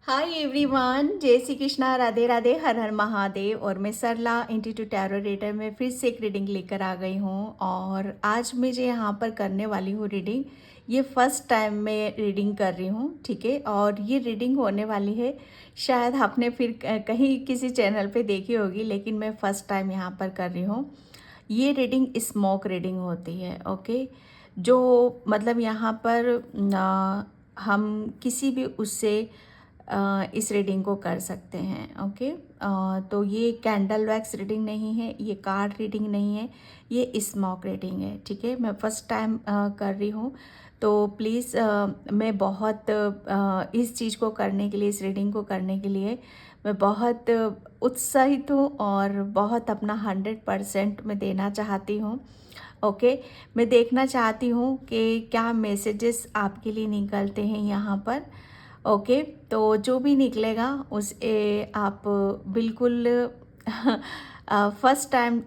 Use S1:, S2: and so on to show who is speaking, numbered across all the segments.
S1: Hi everyone, जय श्री कृष्णा, राधे राधे, हर हर महादेव। और मैं सरला इंस्टीट्यूट टैरो रीडर में फिर से एक रीडिंग लेकर आ गई हूँ। और आज मुझे यहाँ पर करने वाली हूँ रीडिंग। ये फर्स्ट टाइम मैं रीडिंग कर रही हूँ, ठीक है। और ये रीडिंग होने वाली है, शायद आपने फिर कहीं किसी चैनल पे देखी होगी, लेकिन मैं फ़र्स्ट टाइम यहाँ पर कर रही हूँ। ये रीडिंग स्मोक रीडिंग होती है, ओके। जो मतलब यहाँ पर हम किसी भी उससे इस रीडिंग को कर सकते हैं, ओके। तो ये कैंडल वैक्स रीडिंग नहीं है, ये कार्ड रीडिंग नहीं है, ये स्मोक रीडिंग है, ठीक है। मैं फर्स्ट टाइम कर रही हूँ, तो प्लीज़ मैं बहुत इस चीज़ को करने के लिए, इस रीडिंग को करने के लिए मैं बहुत उत्साहित हूँ और बहुत अपना 100% मैं देना चाहती हूँ, ओके। मैं देखना चाहती हूँ कि क्या मैसेजेस आपके लिए निकलते हैं यहाँ पर, ओके। तो जो भी निकलेगा उस आप बिल्कुल फर्स्ट टाइम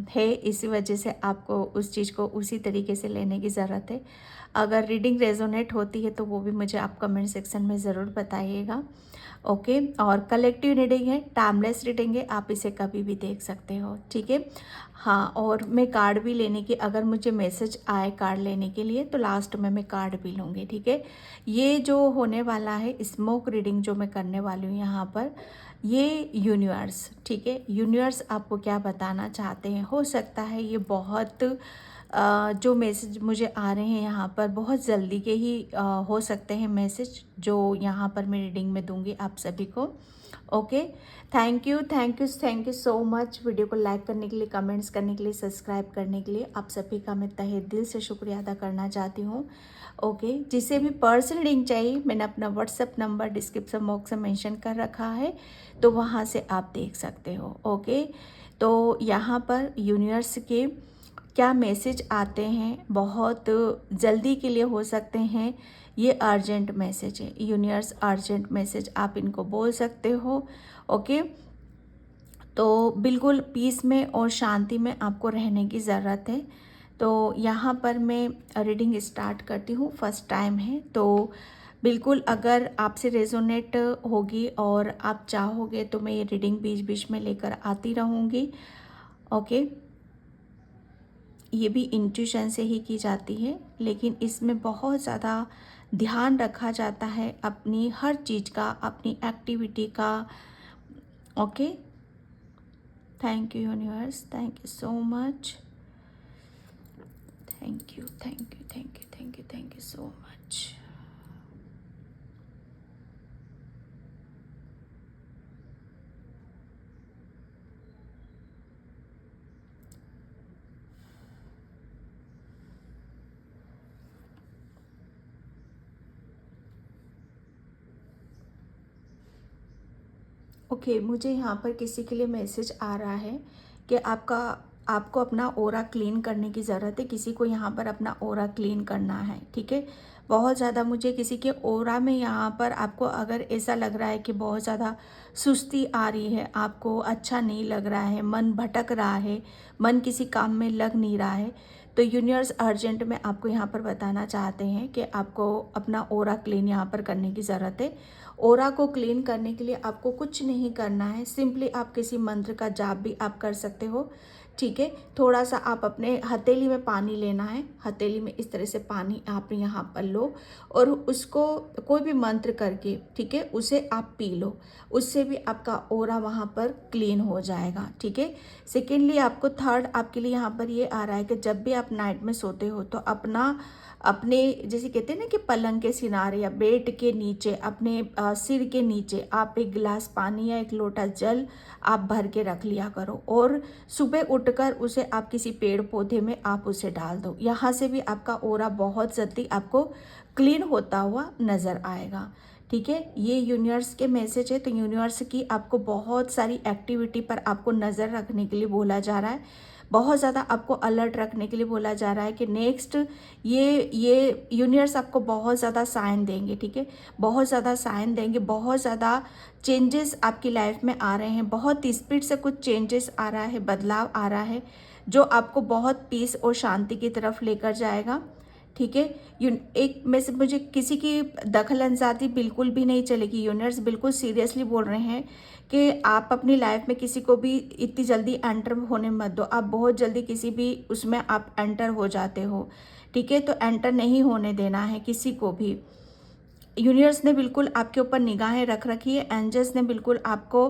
S1: है, इसी वजह से आपको उस चीज़ को उसी तरीके से लेने की ज़रूरत है। अगर रीडिंग रेजोनेट होती है तो वो भी मुझे आप कमेंट सेक्शन में ज़रूर बताइएगा, ओके। और कलेक्टिव रीडिंग है, टाइमलेस रीडिंग है, आप इसे कभी भी देख सकते हो, ठीक है। हाँ, और मैं कार्ड भी लेने की, अगर मुझे मैसेज आए कार्ड लेने के लिए तो लास्ट में मैं कार्ड भी लूँगी, ठीक है। ये जो होने वाला है स्मोक रीडिंग जो मैं करने वाली हूँ यहाँ पर, ये यूनिवर्स, ठीक है। यूनिवर्स आपको क्या बताना चाहते हैं, हो सकता है ये बहुत जो मैसेज मुझे आ रहे हैं यहाँ पर बहुत जल्दी के ही हो सकते हैं मैसेज, जो यहाँ पर मैं रीडिंग में दूंगी आप सभी को, okay. Thank you, thank you, thank you so much. Video को लाइक करने के लिए, कमेंट्स करने के लिए, सब्सक्राइब करने के लिए आप सभी का मैं तहे दिल से शुक्रिया अदा करना चाहती हूँ, ओके। जिसे भी पर्सनल रीडिंग चाहिए, मैंने अपना व्हाट्सएप नंबर डिस्क्रिप्शन बॉक्स में मेंशन कर रखा है, तो वहाँ से आप देख सकते हो, ओके। तो यहाँ पर यूनिवर्स के क्या मैसेज आते हैं, बहुत जल्दी के लिए हो सकते हैं, ये अर्जेंट मैसेज है, यूनिवर्स अर्जेंट मैसेज आप इनको बोल सकते हो, ओके। तो बिल्कुल पीस में और शांति में आपको रहने की ज़रूरत है। तो यहाँ पर मैं रीडिंग स्टार्ट करती हूँ, फर्स्ट टाइम है, तो बिल्कुल अगर आपसे रेजोनेट होगी और आप चाहोगे तो मैं ये रीडिंग बीच बीच में लेकर आती रहूँगी, ओके। ये भी इंट्यूशन से ही की जाती है, लेकिन इसमें बहुत ज़्यादा ध्यान रखा जाता है अपनी हर चीज़ का, अपनी एक्टिविटी का, okay. Thank you universe, thank you so much, thank you, thank you, thank you, thank you, thank you so much. Okay, मुझे यहाँ पर किसी के लिए मैसेज आ रहा है कि आपको अपना ओरा क्लीन करने की ज़रूरत है, किसी को यहाँ पर अपना ओरा क्लीन करना है, ठीक है। बहुत ज़्यादा मुझे किसी के ओरा में यहाँ पर आपको अगर ऐसा लग रहा है कि बहुत ज़्यादा सुस्ती आ रही है, आपको अच्छा नहीं लग रहा है, मन भटक रहा है, मन किसी काम में लग नहीं रहा है, तो यूनिवर्स अर्जेंट में आपको यहाँ पर बताना चाहते हैं कि आपको अपना ओरा क्लीन यहाँ पर करने की ज़रूरत है। ओरा को क्लीन करने के लिए आपको कुछ नहीं करना है, सिंपली आप किसी मंत्र का जाप भी आप कर सकते हो, ठीक है। थोड़ा सा आप अपने हथेली में पानी लेना है, हथेली में इस तरह से पानी आप यहाँ पर लो और उसको कोई भी मंत्र करके, ठीक है, उसे आप पी लो, उससे भी आपका ओरा वहाँ पर क्लीन हो जाएगा, ठीक है। सेकेंडली आपको थर्ड आपके लिए यहाँ पर ये आ रहा है कि जब भी आप नाइट में सोते हो तो अपने जैसे कहते हैं ना कि पलंग के सिनारे या बेड के नीचे, अपने सिर के नीचे आप एक गिलास पानी या एक लोटा जल आप भर के रख लिया करो और सुबह उठकर उसे आप किसी पेड़ पौधे में आप उसे डाल दो। यहाँ से भी आपका ओरा बहुत जल्दी आपको क्लीन होता हुआ नज़र आएगा, ठीक है। ये यूनिवर्स के मैसेज है, तो यूनिवर्स की आपको बहुत सारी एक्टिविटी पर आपको नज़र रखने के लिए बोला जा रहा है, बहुत ज़्यादा आपको अलर्ट रखने के लिए बोला जा रहा है कि नेक्स्ट ये यूनिवर्स आपको बहुत ज़्यादा साइन देंगे, ठीक है, बहुत ज़्यादा साइन देंगे, बहुत ज़्यादा चेंजेस आपकी लाइफ में आ रहे हैं, बहुत स्पीड से कुछ चेंजेस आ रहा है, बदलाव आ रहा है, जो आपको बहुत पीस और शांति की तरफ लेकर जाएगा, ठीक है। एक में से मुझे किसी की दखल अंदाजी बिल्कुल भी नहीं चलेगी। यूनिवर्स बिल्कुल सीरियसली बोल रहे हैं कि आप अपनी लाइफ में किसी को भी इतनी जल्दी एंटर होने मत दो। आप बहुत जल्दी किसी भी उसमें आप एंटर हो जाते हो, ठीक है। तो एंटर नहीं होने देना है किसी को भी। यूनिवर्स ने बिल्कुल आपके ऊपर निगाहें रख रखी है। एंजल्स ने बिल्कुल आपको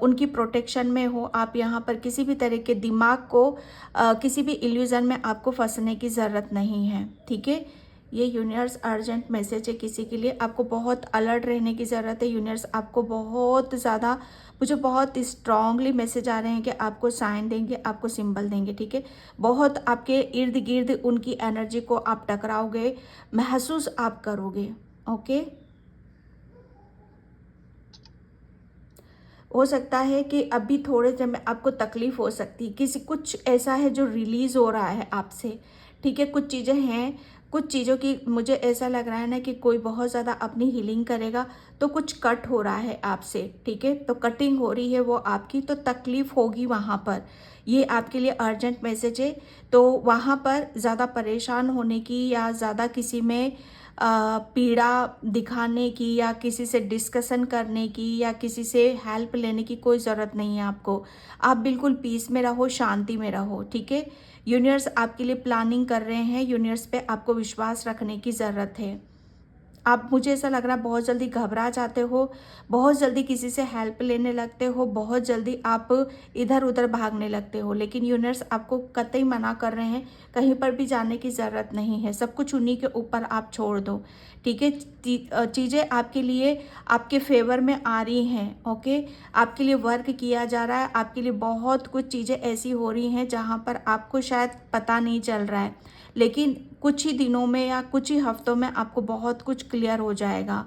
S1: उनकी प्रोटेक्शन में हो। आप यहाँ पर किसी भी तरह के दिमाग को किसी भी इल्यूजन में आपको फंसने की ज़रूरत नहीं है, ठीक है। ये यूनिवर्स अर्जेंट मैसेज है किसी के लिए। आपको बहुत अलर्ट रहने की ज़रूरत है। यूनिवर्स आपको बहुत ज़्यादा, मुझे बहुत स्ट्रांगली मैसेज आ रहे हैं कि आपको साइन देंगे, आपको सिंबल देंगे, ठीक है। बहुत आपके इर्द गिर्द उनकी एनर्जी को आप टकराओगे, महसूस आप करोगे, ओके। हो सकता है कि अभी थोड़े समय में आपको तकलीफ हो सकती है, किसी कुछ ऐसा है जो रिलीज हो रहा है आपसे, ठीक है। कुछ चीज़ें हैं, कुछ चीज़ों की मुझे ऐसा लग रहा है ना कि कोई बहुत ज़्यादा अपनी हीलिंग करेगा, तो कुछ कट हो रहा है आपसे, ठीक है। तो कटिंग हो रही है वो आपकी, तो तकलीफ होगी वहाँ पर। ये आपके लिए अर्जेंट मैसेज है। तो वहाँ पर ज़्यादा परेशान होने की या ज़्यादा किसी में पीड़ा दिखाने की या किसी से डिस्कशन करने की या किसी से हेल्प लेने की कोई ज़रूरत नहीं है आपको। आप बिल्कुल पीस में रहो, शांति में रहो, ठीक है। यूनिवर्स आपके लिए प्लानिंग कर रहे हैं। यूनिवर्स पे आपको विश्वास रखने की ज़रूरत है। आप, मुझे ऐसा लग रहा है, बहुत जल्दी घबरा जाते हो, बहुत जल्दी किसी से हेल्प लेने लगते हो, बहुत जल्दी आप इधर उधर भागने लगते हो। लेकिन यूनिवर्स आपको कतई मना कर रहे हैं, कहीं पर भी जाने की ज़रूरत नहीं है। सब कुछ उन्हीं के ऊपर आप छोड़ दो, ठीक है। चीज़ें आपके लिए आपके फेवर में आ रही हैं, ओके। आपके लिए वर्क किया जा रहा है। आपके लिए बहुत कुछ चीज़ें ऐसी हो रही हैं जहाँ पर आपको शायद पता नहीं चल रहा है, लेकिन कुछ ही दिनों में या कुछ ही हफ्तों में आपको बहुत कुछ क्लियर हो जाएगा।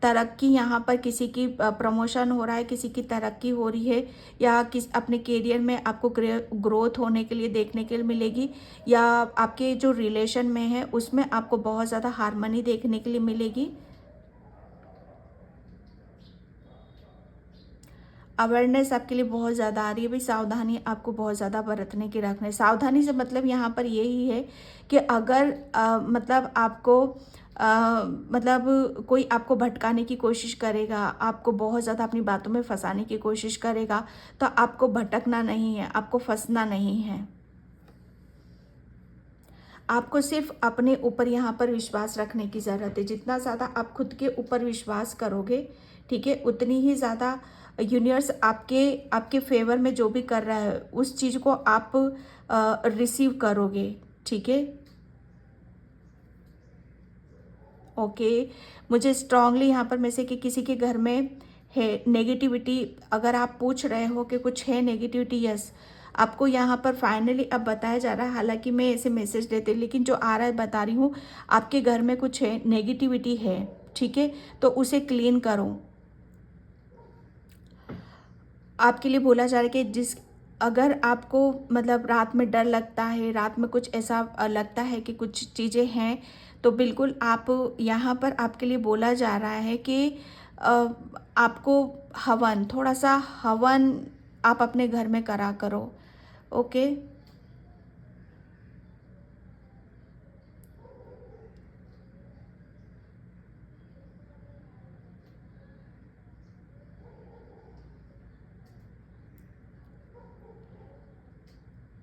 S1: तरक्की, यहाँ पर किसी की प्रमोशन हो रहा है, किसी की तरक्की हो रही है, या किस अपने करियर में आपको ग्रोथ होने के लिए देखने के लिए मिलेगी, या आपके जो रिलेशन में है उसमें आपको बहुत ज़्यादा हार्मनी देखने के लिए मिलेगी। अवेयरनेस आपके लिए बहुत ज़्यादा आ रही है। भाई सावधानी आपको बहुत ज़्यादा बरतने की रखना है। सावधानी से मतलब यहाँ पर यही है कि अगर मतलब आपको मतलब कोई आपको भटकाने की कोशिश करेगा, आपको बहुत ज़्यादा अपनी बातों में फंसाने की कोशिश करेगा, तो आपको भटकना नहीं है, आपको फंसना नहीं है। आपको सिर्फ अपने ऊपर यहाँ पर विश्वास रखने की ज़रूरत है। जितना ज़्यादा आप खुद के ऊपर विश्वास करोगे, ठीक है, उतनी ही ज़्यादा यूनिवर्स आपके आपके फेवर में जो भी कर रहा है उस चीज़ को आप रिसीव करोगे, ठीक है, ओके। मुझे स्ट्रांगली यहाँ पर में से कि किसी के घर में है नेगेटिविटी, अगर आप पूछ रहे हो कि कुछ है नेगेटिविटी, यस, आपको यहाँ पर फाइनली अब बताया जा रहा है। हालांकि मैं ऐसे मैसेज देती हूँ, लेकिन जो आ रहा है बता रही हूँ, आपके घर में कुछ है, नेगेटिविटी है, ठीक है। तो उसे क्लीन करो। आपके लिए बोला जा रहा है कि जिस, अगर आपको मतलब रात में डर लगता है, रात में कुछ ऐसा लगता है कि कुछ चीज़ें हैं, तो बिल्कुल आप, यहाँ पर आपके लिए बोला जा रहा है कि आपको हवन, थोड़ा सा हवन आप अपने घर में करा करो, ओके।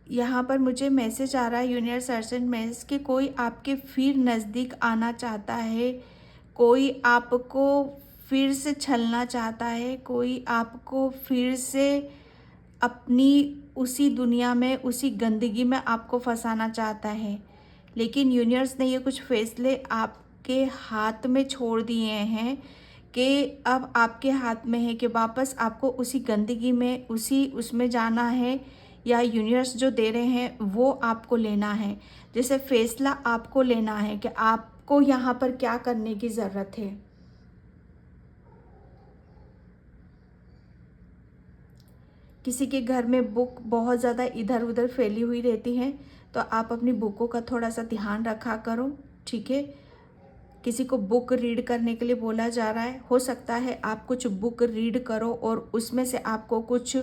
S1: यहाँ पर मुझे मैसेज आ रहा है यूनिवर्स अर्जेंट मैसेज कि कोई आपके फिर नज़दीक आना चाहता है, कोई आपको फिर से छलना चाहता है, कोई आपको फिर से अपनी उसी दुनिया में, उसी गंदगी में आपको फंसाना चाहता है। लेकिन यूनिवर्स ने ये कुछ फैसले आपके हाथ में छोड़ दिए हैं कि अब आपके हाथ में है कि वापस आपको उसी गंदगी में, उसी उसमें जाना है, या यूनिवर्स जो दे रहे हैं वो आपको लेना है। जैसे फैसला आपको लेना है कि आपको यहाँ पर क्या करने की ज़रूरत है। किसी के घर में बुक बहुत ज़्यादा इधर उधर फैली हुई रहती हैं, तो आप अपनी बुकों का थोड़ा सा ध्यान रखा करो, ठीक है। किसी को बुक रीड करने के लिए बोला जा रहा है। हो सकता है आप कुछ बुक रीड करो और उसमें से आपको कुछ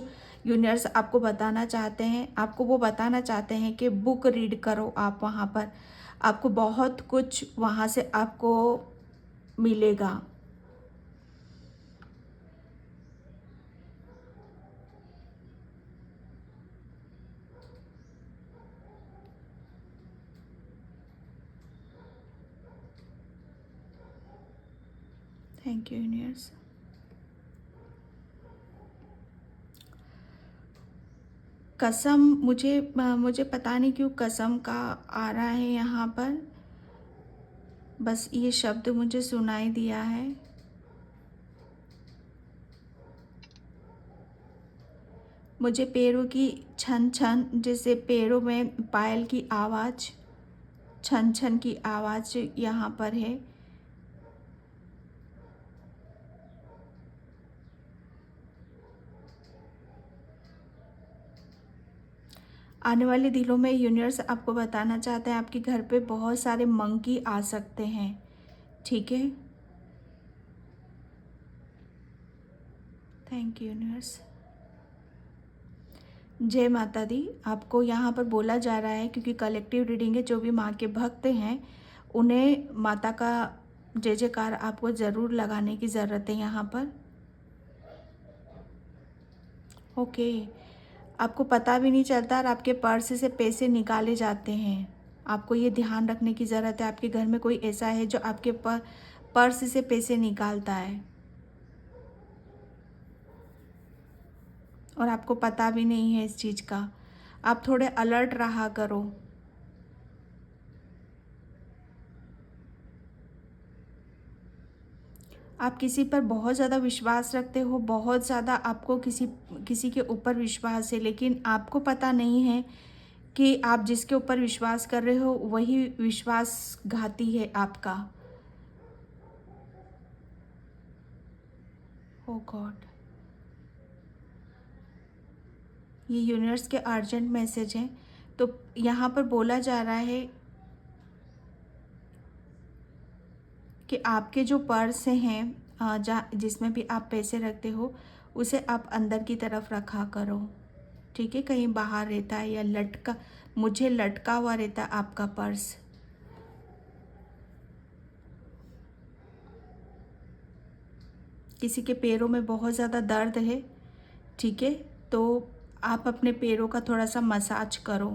S1: यूनिवर्स आपको बताना चाहते हैं, आपको वो बताना चाहते हैं कि बुक रीड करो आप वहाँ पर, आपको बहुत कुछ वहाँ से आपको मिलेगा। Thank you universe. कसम, मुझे पता नहीं क्यों कसम का आ रहा है यहाँ पर, बस ये शब्द मुझे सुनाई दिया है। मुझे पैरों की छन छन, जैसे पैरों में पायल की आवाज़, छन छन की आवाज़ यहाँ पर है। आने वाले दिनों में यूनिवर्स आपको बताना चाहते हैं आपके घर पे बहुत सारे मंकी आ सकते हैं, ठीक है। Thank you universe. जय माता दी। आपको यहाँ पर बोला जा रहा है, क्योंकि कलेक्टिव रीडिंग है, जो भी माँ के भक्त हैं उन्हें माता का जय जयकार आपको ज़रूर लगाने की ज़रूरत है यहाँ पर। ओके, आपको पता भी नहीं चलता और आपके पर्स से पैसे निकाले जाते हैं। आपको ये ध्यान रखने की ज़रूरत है, आपके घर में कोई ऐसा है जो आपके पर्स से पैसे निकालता है और आपको पता भी नहीं है इस चीज़ का। आप थोड़े अलर्ट रहा करो। आप किसी पर बहुत ज़्यादा विश्वास रखते हो, बहुत ज़्यादा आपको किसी किसी के ऊपर विश्वास है, लेकिन आपको पता नहीं है कि आप जिसके ऊपर विश्वास कर रहे हो वही विश्वासघाती है आपका। ओ गॉड, ये यूनिवर्स के अर्जेंट मैसेज हैं। तो यहाँ पर बोला जा रहा है कि आपके जो पर्स हैं, जहाँ जिसमें भी आप पैसे रखते हो उसे आप अंदर की तरफ रखा करो, ठीक है। कहीं बाहर रहता है या लटका, मुझे लटका हुआ रहता है आपका पर्स। किसी के पैरों में बहुत ज़्यादा दर्द है, ठीक है, तो आप अपने पैरों का थोड़ा सा मसाज करो।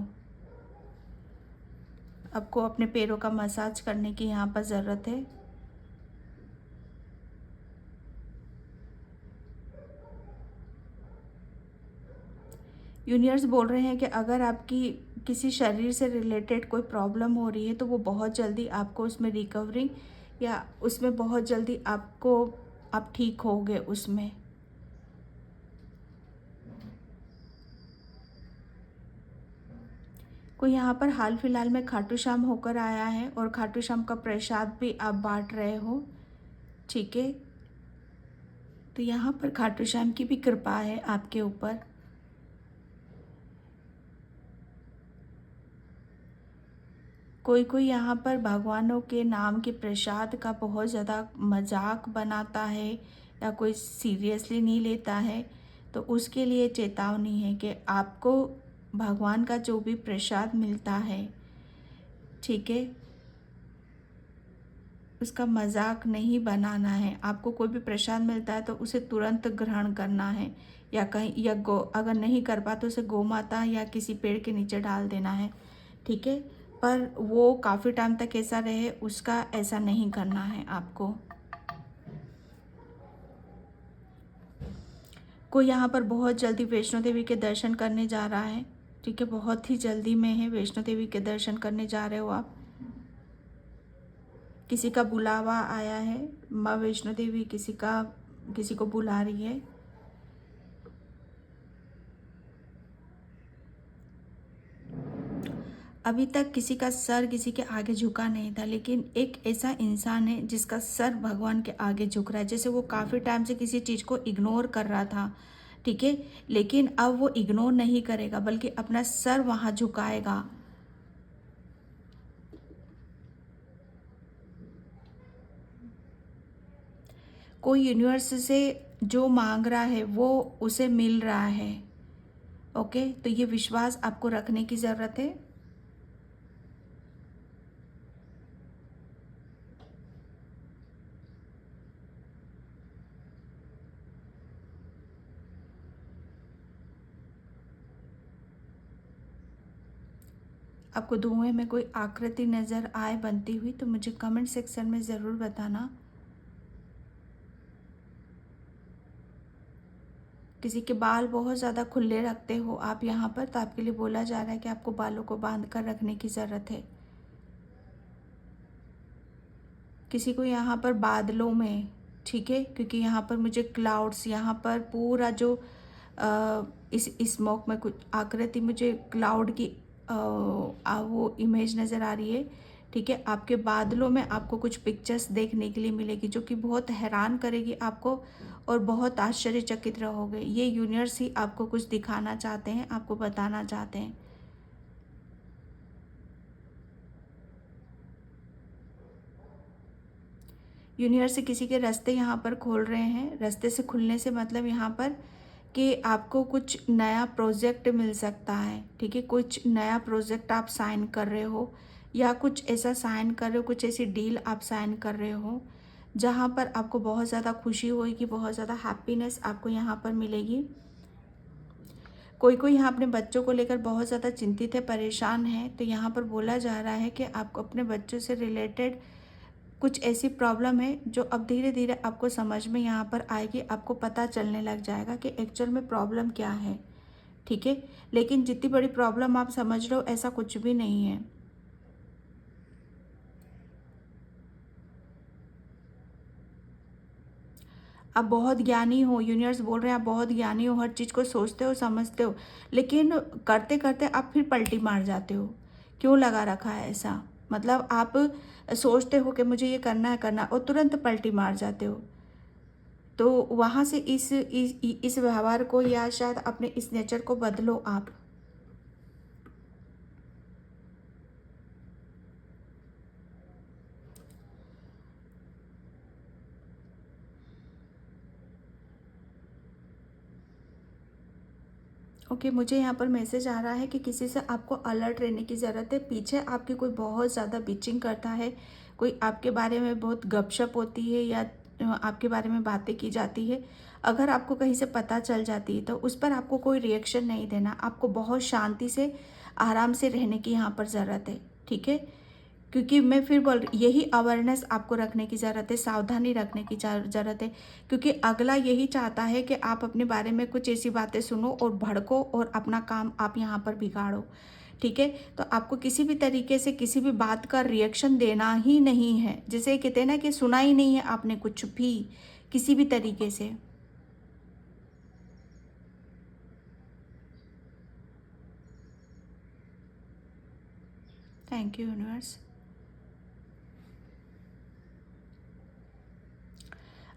S1: आपको अपने पैरों का मसाज करने की यहाँ पर ज़रूरत है। यूनिवर्स बोल रहे हैं कि अगर आपकी किसी शरीर से रिलेटेड कोई प्रॉब्लम हो रही है तो वो बहुत जल्दी आपको उसमें रिकवरिंग, या उसमें बहुत जल्दी आपको, आप ठीक होगे उसमें। कोई यहाँ पर हाल फिलहाल में खाटू श्याम होकर आया है और खाटू श्याम का प्रसाद भी आप बांट रहे हो, ठीक है। तो यहाँ पर खाटू श्याम की भी कृपा है आपके ऊपर। कोई कोई यहाँ पर भगवानों के नाम के प्रसाद का बहुत ज़्यादा मजाक बनाता है या कोई सीरियसली नहीं लेता है, तो उसके लिए चेतावनी है कि आपको भगवान का जो भी प्रसाद मिलता है, ठीक है, उसका मजाक नहीं बनाना है। आपको कोई भी प्रसाद मिलता है तो उसे तुरंत ग्रहण करना है, या कहीं या गो, अगर नहीं कर पा तो उसे गौ माता या किसी पेड़ के नीचे डाल देना है, ठीक है। पर वो काफ़ी टाइम तक ऐसा रहे, उसका ऐसा नहीं करना है आपको। कोई यहाँ पर बहुत जल्दी वैष्णो देवी के दर्शन करने जा रहा है, ठीक है, बहुत ही जल्दी में है, वैष्णो देवी के दर्शन करने जा रहे हो आप। किसी का बुलावा आया है, माँ वैष्णो देवी किसी को बुला रही है। अभी तक किसी का सर किसी के आगे झुका नहीं था, लेकिन एक ऐसा इंसान है जिसका सर भगवान के आगे झुक रहा है। जैसे वो काफ़ी टाइम से किसी चीज़ को इग्नोर कर रहा था, ठीक है, लेकिन अब वो इग्नोर नहीं करेगा बल्कि अपना सर वहाँ झुकाएगा। कोई यूनिवर्स से जो मांग रहा है वो उसे मिल रहा है, ओके, तो ये विश्वास आपको रखने की ज़रूरत है। आपको धुएं में कोई आकृति नज़र आए बनती हुई तो मुझे कमेंट सेक्शन में ज़रूर बताना। किसी के बाल बहुत ज़्यादा खुले रखते हो आप यहाँ पर, तो आपके लिए बोला जा रहा है कि आपको बालों को बांध कर रखने की ज़रूरत है। किसी को यहाँ पर बादलों में, ठीक है, क्योंकि यहाँ पर मुझे क्लाउड्स, यहाँ पर पूरा जो इस स्मोक में कुछ आकृति, मुझे क्लाउड की वो इमेज नज़र आ रही है। ठीक है, आपके बादलों में आपको कुछ पिक्चर्स देखने के लिए मिलेगी जो कि बहुत हैरान करेगी आपको और बहुत आश्चर्यचकित रहोगे। ये यूनिवर्स ही आपको कुछ दिखाना चाहते हैं, आपको बताना चाहते हैं। यूनिवर्स से किसी के रास्ते यहाँ पर खोल रहे हैं। रास्ते से खुलने से मतलब यहाँ पर कि आपको कुछ नया प्रोजेक्ट मिल सकता है। ठीक है, कुछ नया प्रोजेक्ट आप साइन कर रहे हो या कुछ ऐसा साइन कर रहे हो, कुछ ऐसी डील आप साइन कर रहे हो जहाँ पर आपको बहुत ज़्यादा खुशी होगी, बहुत ज़्यादा हैप्पीनेस आपको यहाँ पर मिलेगी। कोई यहाँ अपने बच्चों को लेकर बहुत ज़्यादा चिंतित है, परेशान है, तो यहाँ पर बोला जा रहा है कि आपको अपने बच्चों से रिलेटेड कुछ ऐसी प्रॉब्लम है जो अब धीरे धीरे आपको समझ में यहाँ पर आएगी, आपको पता चलने लग जाएगा कि एक्चुअल में प्रॉब्लम क्या है। ठीक है, लेकिन जितनी बड़ी प्रॉब्लम आप समझ रहे हो ऐसा कुछ भी नहीं है। आप बहुत ज्ञानी हो, यूनिवर्स बोल रहे हैं आप बहुत ज्ञानी हो, हर चीज़ को सोचते हो, समझते हो, लेकिन करते करते आप फिर पलटी मार जाते हो। क्यों लगा रखा है ऐसा? मतलब आप सोचते हो कि मुझे ये करना है करना, और तुरंत पलटी मार जाते हो। तो वहाँ से इस व्यवहार को या शायद अपने इस नेचर को बदलो आप। ओके, मुझे यहाँ पर मैसेज आ रहा है कि किसी से आपको अलर्ट रहने की ज़रूरत है। पीछे आपकी कोई बहुत ज़्यादा बिचिंग करता है, कोई आपके बारे में बहुत गपशप होती है या आपके बारे में बातें की जाती है। अगर आपको कहीं से पता चल जाती है तो उस पर आपको कोई रिएक्शन नहीं देना, आपको बहुत शांति से आराम से रहने की यहाँ पर ज़रूरत है। ठीक है, क्योंकि मैं फिर बोल रही, यही अवेयरनेस आपको रखने की ज़रूरत है, सावधानी रखने की ज़रूरत है, क्योंकि अगला यही चाहता है कि आप अपने बारे में कुछ ऐसी बातें सुनो और भड़को और अपना काम आप यहाँ पर बिगाड़ो। ठीक है, तो आपको किसी भी तरीके से किसी भी बात का रिएक्शन देना ही नहीं है। जैसे कहते हैं ना कि सुना ही नहीं है आपने कुछ भी किसी भी तरीके से। Thank you universe.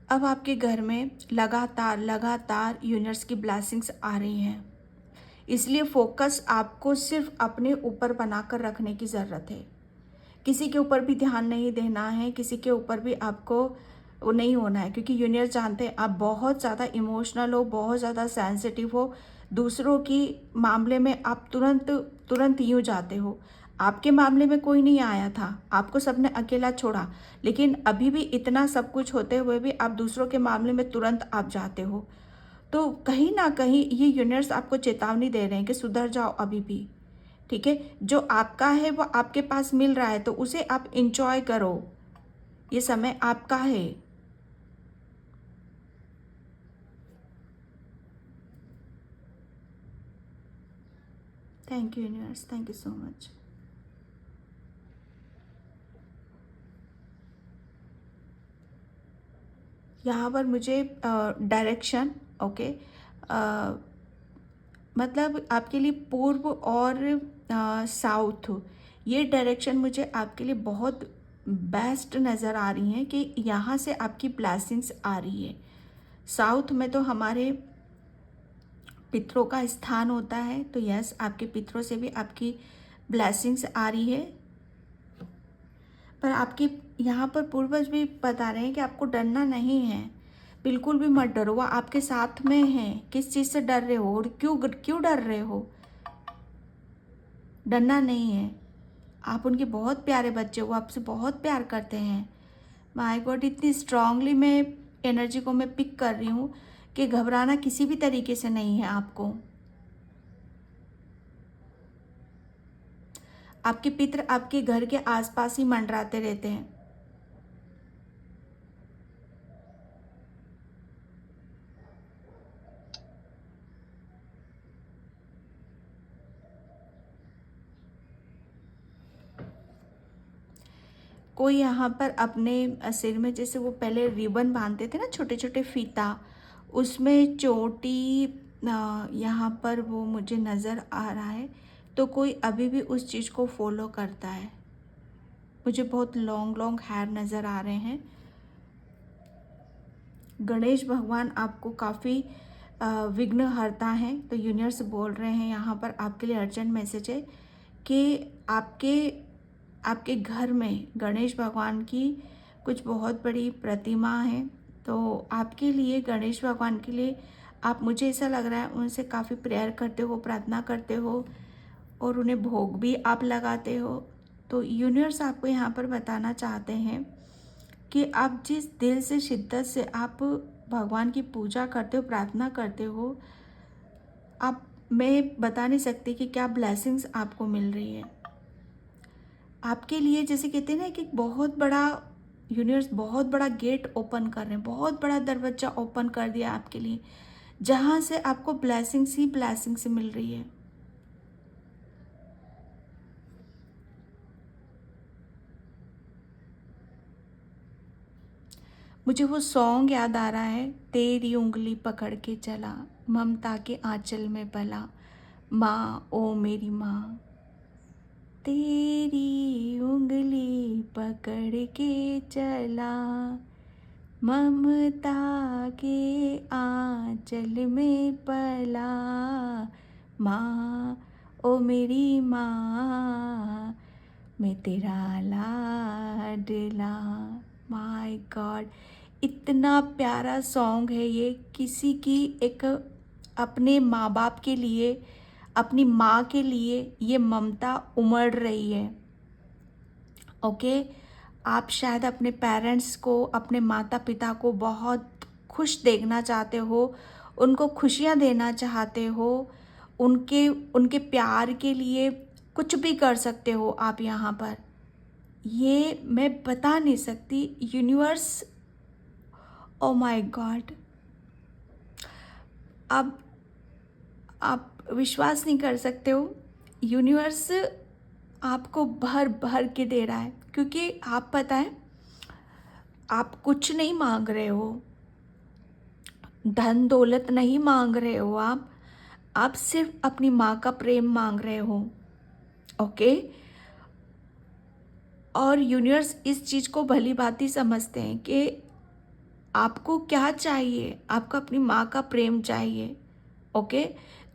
S1: अब आपके घर में लगातार लगातार यूनिवर्स की ब्लेसिंग्स आ रही हैं, इसलिए फोकस आपको सिर्फ अपने ऊपर बनाकर रखने की ज़रूरत है। किसी के ऊपर भी ध्यान नहीं देना है, किसी के ऊपर भी आपको वो नहीं होना है, क्योंकि यूनिवर्स जानते हैं आप बहुत ज़्यादा इमोशनल हो, बहुत ज़्यादा सेंसिटिव हो। दूसरों की मामले में आप तुरंत तुरंत यूँ जाते हो। आपके मामले में कोई नहीं आया था, आपको सबने अकेला छोड़ा, लेकिन अभी भी इतना सब कुछ होते हुए भी आप दूसरों के मामले में तुरंत आप जाते हो। तो कहीं ना कहीं ये यूनिवर्स आपको चेतावनी दे रहे हैं कि सुधर जाओ अभी भी। ठीक है, जो आपका है वो आपके पास मिल रहा है तो उसे आप इंजॉय करो, ये समय आपका है। Thank you universe, thank you so much. यहाँ पर मुझे डायरेक्शन, ओके, मतलब आपके लिए पूर्व और साउथ, ये डायरेक्शन मुझे आपके लिए बहुत बेस्ट नज़र आ रही हैं कि यहाँ से आपकी ब्लेसिंग्स आ रही है। साउथ में तो हमारे पितरों का स्थान होता है, तो यस, आपके पितरों से भी आपकी ब्लेसिंग्स आ रही है। पर आपके यहाँ पर पूर्वज भी बता रहे हैं कि आपको डरना नहीं है। बिल्कुल भी मत डरो, वो आपके साथ में है। किस चीज़ से डर रहे हो और क्यों क्यों डर रहे हो? डरना नहीं है। आप उनके बहुत प्यारे बच्चे हो, वो आपसे बहुत प्यार करते हैं। माय गॉड, इतनी स्ट्रांगली मैं एनर्जी को मैं पिक कर रही हूँ कि घबराना किसी भी तरीके से नहीं है आपको। आपके पितर आपके घर के आसपास ही मंडराते रहते हैं। कोई यहाँ पर अपने सिर में, जैसे वो पहले रिबन बांधते थे ना, छोटे छोटे फीता, उसमें चोटी यहाँ पर वो मुझे नज़र आ रहा है। तो कोई अभी भी उस चीज़ को फॉलो करता है। मुझे बहुत लॉन्ग लॉन्ग हेयर नज़र आ रहे हैं। गणेश भगवान आपको काफ़ी विघ्न हरता हैं। तो यूनिवर्स बोल रहे हैं यहाँ पर आपके लिए अर्जेंट मैसेज है कि आपके आपके घर में गणेश भगवान की कुछ बहुत बड़ी प्रतिमा है। तो आपके लिए, गणेश भगवान के लिए, आप, मुझे ऐसा लग रहा है, उनसे काफ़ी प्रेयर करते हो, प्रार्थना करते हो और उन्हें भोग भी आप लगाते हो। तो यूनिवर्स आपको यहाँ पर बताना चाहते हैं कि आप जिस दिल से, शिद्दत से आप भगवान की पूजा करते हो, प्रार्थना करते हो, आप, मैं बता नहीं सकती कि क्या ब्लेसिंग्स आपको मिल रही है आपके लिए। जैसे कहते हैं ना कि बहुत बड़ा यूनिवर्स, बहुत बड़ा गेट ओपन कर रहे हैं, बहुत बड़ा दरवाजा ओपन कर दिया आपके लिए, जहाँ से आपको ब्लेसिंग्स ही ब्लेसिंग्स मिल रही है। मुझे वो सॉन्ग याद आ रहा है, तेरी उंगली पकड़ के चला, ममता के आंचल में पला, माँ ओ मेरी माँ। तेरी उंगली पकड़ के चला, ममता के आंचल में पला, माँ ओ मेरी माँ, मैं तेरा लाडला। माय गॉड, इतना प्यारा सॉन्ग है ये। किसी की एक, अपने माँ बाप के लिए, अपनी माँ के लिए ये ममता उमड़ रही है। ओके, आप शायद अपने पेरेंट्स को, अपने माता पिता को बहुत खुश देखना चाहते हो, उनको खुशियाँ देना चाहते हो, उनके उनके प्यार के लिए कुछ भी कर सकते हो आप यहाँ पर। ये मैं बता नहीं सकती। यूनिवर्स, ओ माय गॉड, अब आप विश्वास नहीं कर सकते हो, यूनिवर्स आपको भर भर के दे रहा है। क्योंकि आप, पता है, आप कुछ नहीं मांग रहे हो, धन दौलत नहीं मांग रहे हो, आप सिर्फ अपनी माँ का प्रेम मांग रहे हो। ओके, और यूनिवर्स इस चीज़ को भली भांति समझते हैं कि आपको क्या चाहिए, आपको अपनी माँ का प्रेम चाहिए। ओके,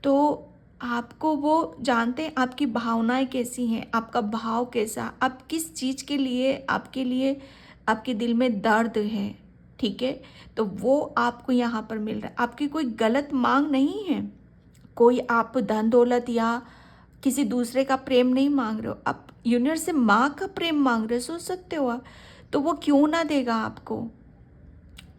S1: तो आपको वो जानते हैं, आपकी भावनाएं कैसी हैं, आपका भाव कैसा, आप किस चीज़ के लिए, आपके लिए, आपके दिल में दर्द है। ठीक है, तो वो आपको यहाँ पर मिल रहा है। आपकी कोई गलत मांग नहीं है, कोई आप धन दौलत या किसी दूसरे का प्रेम नहीं मांग रहे हो, आप यूनिवर्स से माँ का प्रेम मांग रहे हो। सोच सकते हो आप, तो वो क्यों ना देगा आपको,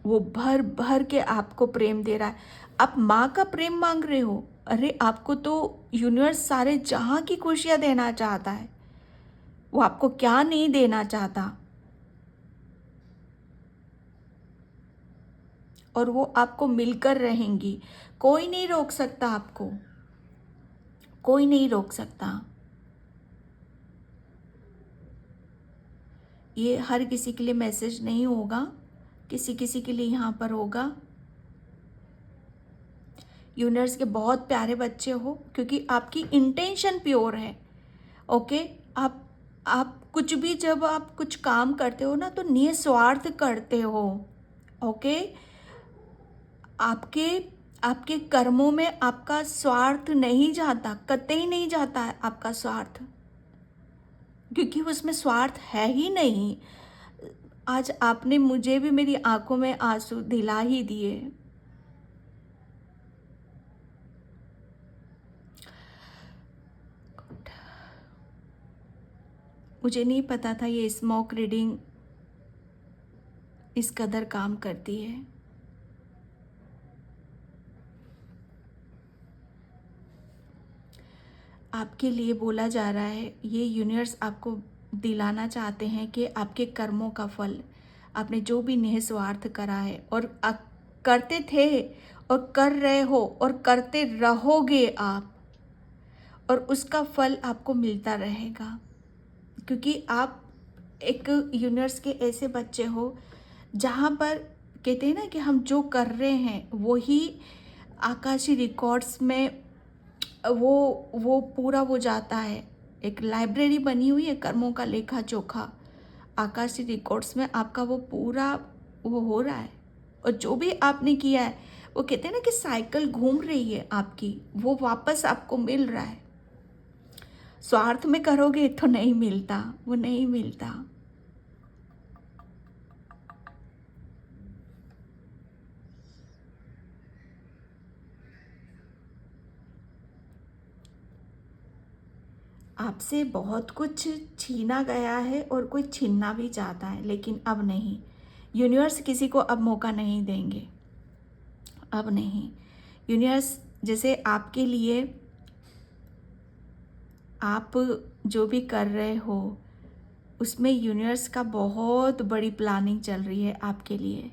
S1: वो भर भर के आपको प्रेम दे रहा है। आप माँ का प्रेम मांग रहे हो, अरे आपको तो यूनिवर्स सारे जहाँ की खुशियाँ देना चाहता है। वो आपको क्या नहीं देना चाहता, और वो आपको मिलकर रहेंगी। कोई नहीं रोक सकता आपको, कोई नहीं रोक सकता। ये हर किसी के लिए मैसेज नहीं होगा, किसी किसी के लिए यहाँ पर होगा। यूनिवर्स के बहुत प्यारे बच्चे हो, क्योंकि आपकी इंटेंशन प्योर है। ओके, आप कुछ भी, जब आप कुछ काम करते हो ना, तो निस्वार्थ करते हो। ओके, आपके आपके कर्मों में आपका स्वार्थ नहीं जाता, कतई नहीं जाता है आपका स्वार्थ, क्योंकि उसमें स्वार्थ है ही नहीं। आज आपने मुझे भी मेरी आंखों में आंसू दिला ही दिए। मुझे नहीं पता था ये स्मोक रीडिंग इस कदर काम करती है। आपके लिए बोला जा रहा है, ये यूनिवर्स आपको दिलाना चाहते हैं कि आपके कर्मों का फल, आपने जो भी निस्वार्थ करा है और करते थे और कर रहे हो और करते रहोगे आप, और उसका फल आपको मिलता रहेगा। क्योंकि आप एक यूनिवर्स के ऐसे बच्चे हो जहाँ पर कहते हैं ना कि हम जो कर रहे हैं वही आकाशीय रिकॉर्ड्स में वो पूरा वो जाता है। एक लाइब्रेरी बनी हुई है कर्मों का लेखा जोखा, आकाशीय रिकॉर्ड्स में आपका वो पूरा वो हो रहा है। और जो भी आपने किया है वो कहते हैं ना कि साइकिल घूम रही है आपकी, वो वापस आपको मिल रहा है। स्वार्थ में करोगे तो नहीं मिलता, वो नहीं मिलता। आपसे बहुत कुछ छीना गया है और कोई छीनना भी चाहता है, लेकिन अब नहीं। यूनिवर्स किसी को अब मौका नहीं देंगे, अब नहीं। यूनिवर्स जैसे आपके लिए आप जो भी कर रहे हो उसमें यूनिवर्स का बहुत बड़ी प्लानिंग चल रही है आपके लिए।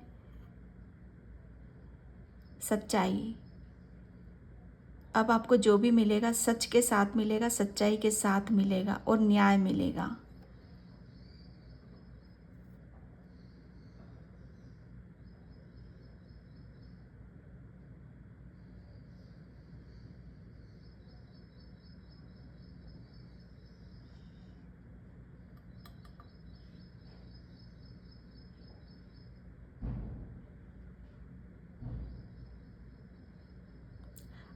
S1: सच्चाई, अब आपको जो भी मिलेगा सच के साथ मिलेगा, सच्चाई के साथ मिलेगा और न्याय मिलेगा।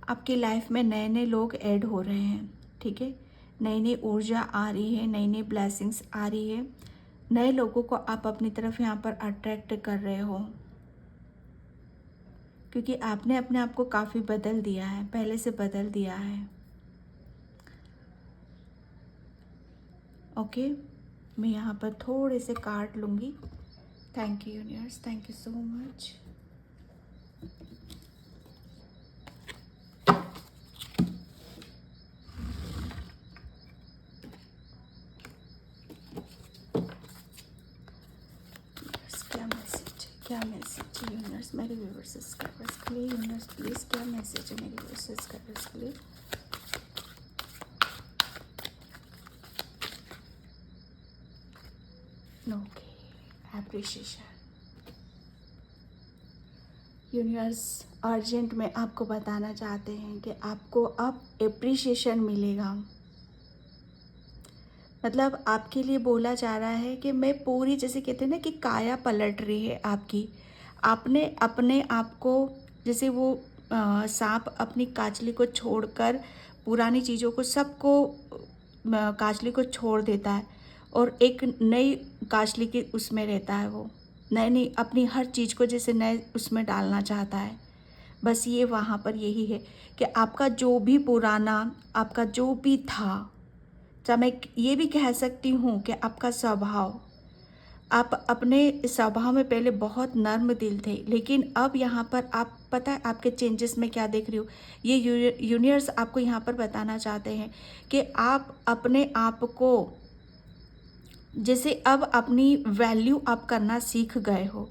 S1: आपकी लाइफ में नए नए लोग ऐड हो रहे हैं, ठीक है। नई नई ऊर्जा आ रही है, नई नई ब्लेसिंग्स आ रही है। नए लोगों को आप अपनी तरफ यहाँ पर अट्रैक्ट कर रहे हो, क्योंकि आपने अपने आप को काफ़ी बदल दिया है, पहले से बदल दिया है। ओके, मैं यहाँ पर थोड़े से कार्ड लूँगी। Thank you universe, thank you so much. क्या मैसेज है यूनिवर्स मेरे व्यूअर्स सब्सक्राइबर्स के लिए? यूनिवर्स प्लीज़ क्या मैसेज है मेरे व्यूअर्स सब्सक्राइबर्स के लिए? Okay, appreciation. यूनिवर्स अर्जेंट में आपको बताना चाहते हैं कि आपको अब एप्रिशिएशन मिलेगा। मतलब आपके लिए बोला जा रहा है कि मैं पूरी, जैसे कहते हैं ना कि काया पलट रही है आपकी। आपने अपने आप को, जैसे वो सांप अपनी काचली को छोड़कर पुरानी चीज़ों को सबको काचली को छोड़ देता है और एक नई काचली के उसमें रहता है। वो नई नई अपनी हर चीज़ को जैसे नए उसमें डालना चाहता है। बस ये वहाँ पर यही है कि आपका जो भी पुराना, आपका जो भी था, या मैं ये भी कह सकती हूँ कि आपका स्वभाव, आप अपने स्वभाव में पहले बहुत नर्म दिल थे, लेकिन अब यहाँ पर आप, पता है आपके चेंजेस में क्या देख रही हूँ? ये यूनिवर्स आपको यहाँ पर बताना चाहते हैं कि आप अपने आप को, जैसे अब अपनी वैल्यू आप करना सीख गए हो,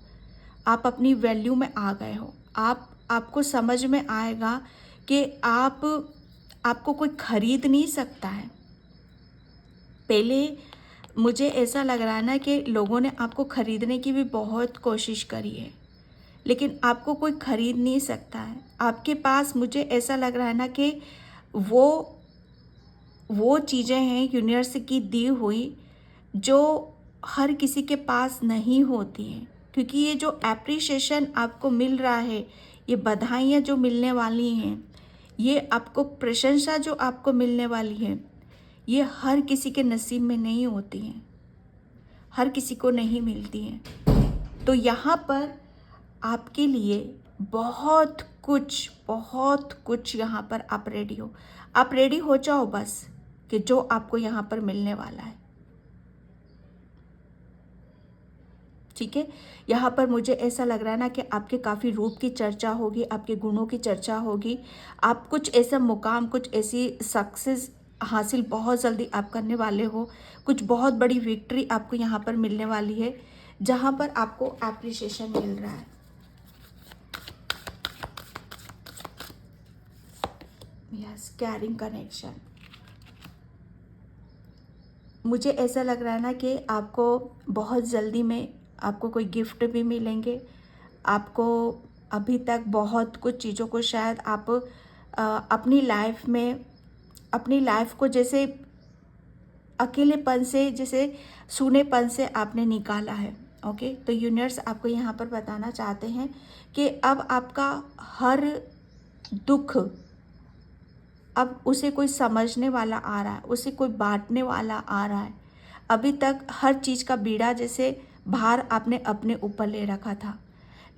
S1: आप अपनी वैल्यू में आ गए हो। आपको समझ में आएगा कि आपको कोई खरीद नहीं सकता है। पहले मुझे ऐसा लग रहा है ना कि लोगों ने आपको ख़रीदने की भी बहुत कोशिश करी है, लेकिन आपको कोई ख़रीद नहीं सकता है। आपके पास, मुझे ऐसा लग रहा है ना कि वो चीज़ें हैं यूनिवर्स की दी हुई जो हर किसी के पास नहीं होती हैं। क्योंकि ये जो एप्रिशिएशन आपको मिल रहा है, ये बधाइयाँ जो मिलने वाली हैं, ये आपको प्रशंसा जो आपको मिलने वाली है, ये हर किसी के नसीब में नहीं होती हैं। हर किसी को नहीं मिलती हैं। तो यहाँ पर आपके लिए बहुत कुछ यहाँ पर आप रेडी हो जाओ बस, कि जो आपको यहाँ पर मिलने वाला है। ठीक है, यहाँ पर मुझे ऐसा लग रहा है ना कि आपके काफ़ी रूप की चर्चा होगी, आपके गुणों की चर्चा होगी। आप कुछ ऐसा मुकाम, कुछ ऐसी सक्सेस हासिल बहुत जल्दी आप करने वाले हो। कुछ बहुत बड़ी विक्ट्री आपको यहाँ पर मिलने वाली है, जहाँ पर आपको एप्रिसिएशन मिल रहा है। Yes, carrying connection. मुझे ऐसा लग रहा है ना कि आपको बहुत जल्दी में आपको कोई गिफ्ट भी मिलेंगे। आपको अभी तक बहुत कुछ चीज़ों को शायद आप अपनी लाइफ को जैसे अकेलेपन से, जैसे सूनेपन से आपने निकाला है। ओके, तो यूनिवर्स आपको यहाँ पर बताना चाहते हैं कि अब आपका हर दुख, अब उसे कोई समझने वाला आ रहा है, उसे कोई बांटने वाला आ रहा है। अभी तक हर चीज़ का बीड़ा, जैसे भार आपने अपने ऊपर ले रखा था,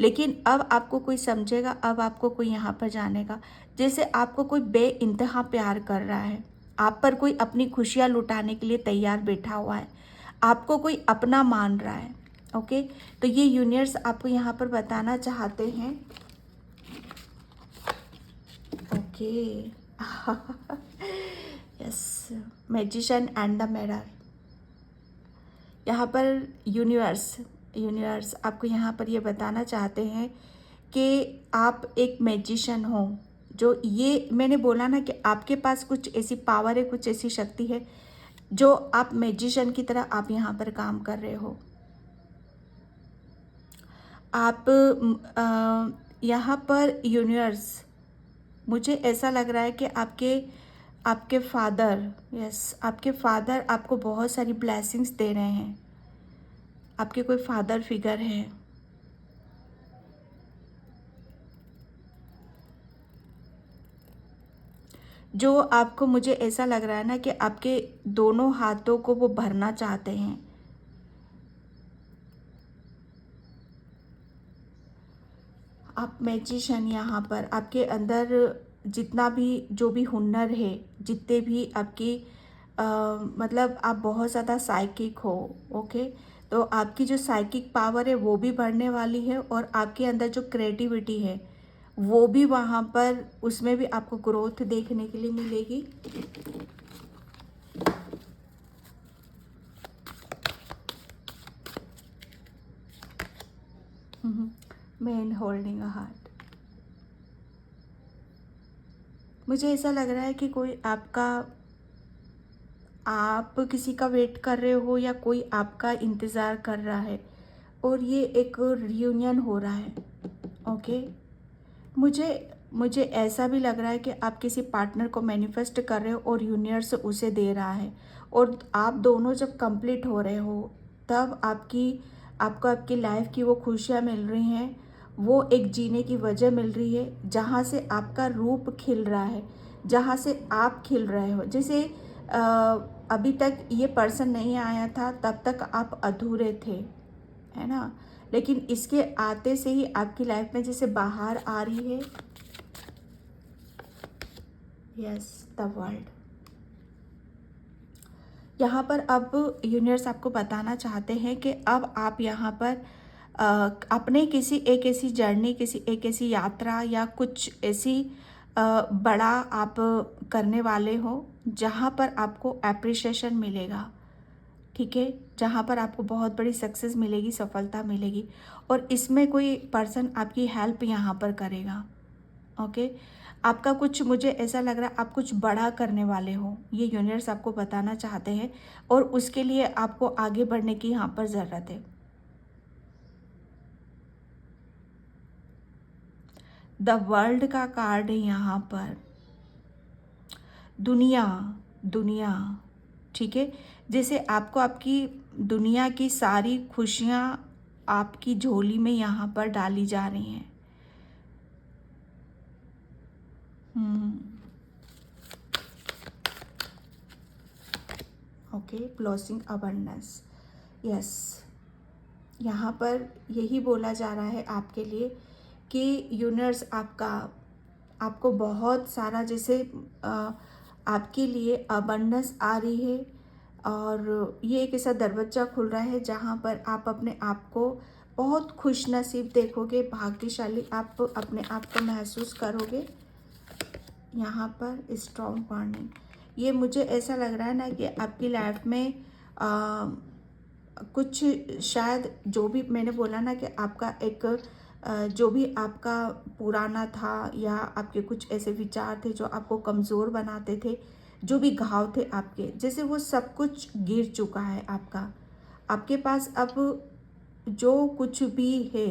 S1: लेकिन अब आपको कोई समझेगा, अब आपको कोई यहाँ पर जानेगा। जैसे आपको कोई बेइंतहा प्यार कर रहा है, आप पर कोई अपनी खुशियाँ लुटाने के लिए तैयार बैठा हुआ है, आपको कोई अपना मान रहा है। ओके, तो ये यूनिवर्स आपको यहाँ पर बताना चाहते हैं। Okay yes, magician and the mirror. यहाँ पर यूनिवर्स आपको यहाँ पर ये बताना चाहते हैं कि आप एक मैजिशियन हो। जो ये मैंने बोला ना कि आपके पास कुछ ऐसी पावर है, कुछ ऐसी शक्ति है, जो आप मैजिशियन की तरह आप यहाँ पर काम कर रहे हो। आप यहाँ पर यूनिवर्स, मुझे ऐसा लग रहा है कि आपके फादर, आपके फादर आपको बहुत सारी ब्लेसिंग्स दे रहे हैं। आपके कोई फादर फिगर है, जो आपको, मुझे ऐसा लग रहा है ना कि आपके दोनों हाथों को वो भरना चाहते हैं। आप मैजिशियन, यहाँ पर आपके अंदर जितना भी, जो भी हुनर है, जितने भी आपकी मतलब आप बहुत ज़्यादा साइकिक हो। ओके, तो आपकी जो साइकिक पावर है वो भी बढ़ने वाली है, और आपके अंदर जो क्रिएटिविटी है वो भी वहाँ पर, उसमें भी आपको ग्रोथ देखने के लिए मिलेगी। Man holding a heart. मुझे ऐसा लग रहा है कि कोई आप किसी का वेट कर रहे हो, या कोई आपका इंतज़ार कर रहा है, और ये एक रियूनियन हो रहा है। ओके, मुझे ऐसा भी लग रहा है कि आप किसी पार्टनर को मैनिफेस्ट कर रहे हो, और यूनिवर्स उसे दे रहा है, और आप दोनों जब कंप्लीट हो रहे हो, तब आपको आपकी लाइफ की वो खुशियाँ मिल रही हैं, वो एक जीने की वजह मिल रही है, जहाँ से आपका रूप खिल रहा है, जहाँ से आप खिल रहे हो। जैसे अभी तक ये पर्सन नहीं आया था, तब तक आप अधूरे थे, है ना, लेकिन इसके आते से ही आपकी लाइफ में जैसे बाहर आ रही है। Yes, the world. यहाँ पर अब यूनिवर्स आपको बताना चाहते हैं कि अब आप यहाँ पर अपने किसी एक ऐसी जर्नी, किसी एक ऐसी यात्रा, या कुछ ऐसी बड़ा आप करने वाले हो, जहाँ पर आपको एप्रिसिएशन मिलेगा। ठीक है, जहाँ पर आपको बहुत बड़ी सक्सेस मिलेगी, सफलता मिलेगी, और इसमें कोई पर्सन आपकी हेल्प यहाँ पर करेगा। ओके, आपका कुछ, मुझे ऐसा लग रहा है आप कुछ बड़ा करने वाले हो, ये यूनिवर्स आपको बताना चाहते हैं, और उसके लिए आपको आगे बढ़ने की यहाँ पर ज़रूरत है। द वर्ल्ड का कार्ड है यहाँ पर, दुनिया। ठीक है, जैसे आपको आपकी दुनिया की सारी खुशियाँ आपकी झोली में यहाँ पर डाली जा रही हैं। Okay, ब्लॉसिंग abundance. यस, यहाँ पर यही बोला जा रहा है आपके लिए कि यूनिवर्स आपको बहुत सारा, जैसे आपके लिए अबंडेंस आ रही है, और ये एक ऐसा दरवाज़ा खुल रहा है जहाँ पर आप अपने आप को बहुत खुश नसीब देखोगे, भाग्यशाली आप अपने आप को महसूस करोगे। यहाँ पर स्ट्रॉन्ग वार्निंग, ये मुझे ऐसा लग रहा है ना कि आपकी लाइफ में कुछ, शायद जो भी मैंने बोला ना कि आपका एक जो भी आपका पुराना था, या आपके कुछ ऐसे विचार थे जो आपको कमज़ोर बनाते थे, जो भी घाव थे आपके, जैसे वो सब कुछ गिर चुका है आपके पास अब जो कुछ भी है,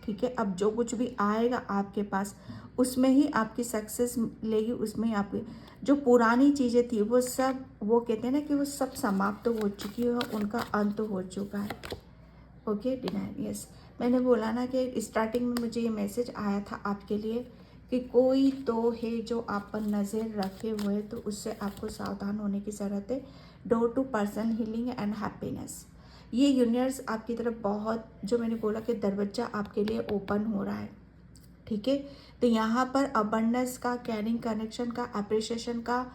S1: ठीक है, अब जो कुछ भी आएगा आपके पास, उसमें ही आपकी सक्सेस मिलेगी, उसमें ही आपकी जो पुरानी चीज़ें थी वो सब, वो कहते हैं ना कि वो सब समाप्त तो हो चुकी है, उनका अंत हो चुका है। ओके डिनाइन, यस, मैंने बोला ना कि स्टार्टिंग में मुझे ये मैसेज आया था आपके लिए कि कोई तो है जो आप पर नज़र रखे हुए है, तो उससे आपको सावधान होने की ज़रूरत है। Door to person healing and happiness, ये यूनिवर्स आपकी तरफ बहुत, जो मैंने बोला कि दरवाज़ा आपके लिए ओपन हो रहा है, ठीक है। तो यहाँ पर अबंडेंस का, कैरिंग कनेक्शन का, अप्रिशिएशन का,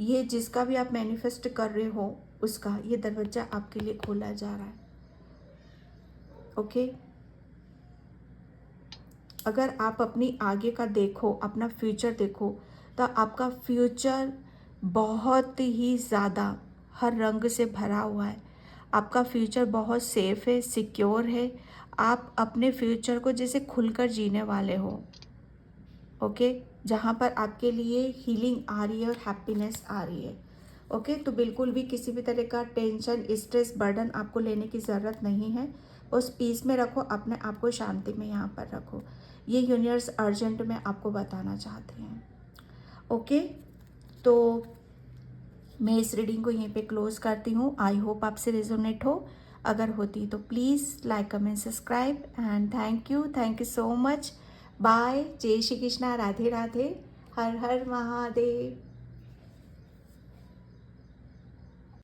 S1: ये जिसका भी आप मैनिफेस्ट कर रहे हो उसका ये दरवाज़ा आपके लिए खोला जा रहा है। ओके, अगर आप अपनी आगे का देखो, अपना फ्यूचर देखो, तो आपका फ्यूचर बहुत ही ज़्यादा हर रंग से भरा हुआ है। आपका फ्यूचर बहुत सेफ है, सिक्योर है। आप अपने फ्यूचर को जैसे खुलकर जीने वाले हो। ओके, जहाँ पर आपके लिए हीलिंग आ रही है और हैप्पीनेस आ रही है। ओके, तो बिल्कुल भी किसी भी तरह का टेंशन, स्ट्रेस, बर्डन आपको लेने की ज़रूरत नहीं है। उस पीस में रखो, अपने आप को शांति में यहाँ पर रखो। ये यूनिवर्स अर्जेंट में आपको बताना चाहते हैं। ओके, तो मैं इस रीडिंग को यहीं पे क्लोज करती हूँ। आई होप आपसे रेजोनेट हो। अगर होती तो please like, comment, subscribe and thank you so much. Bye, जय श्री कृष्णा, राधे राधे, हर हर महादेव।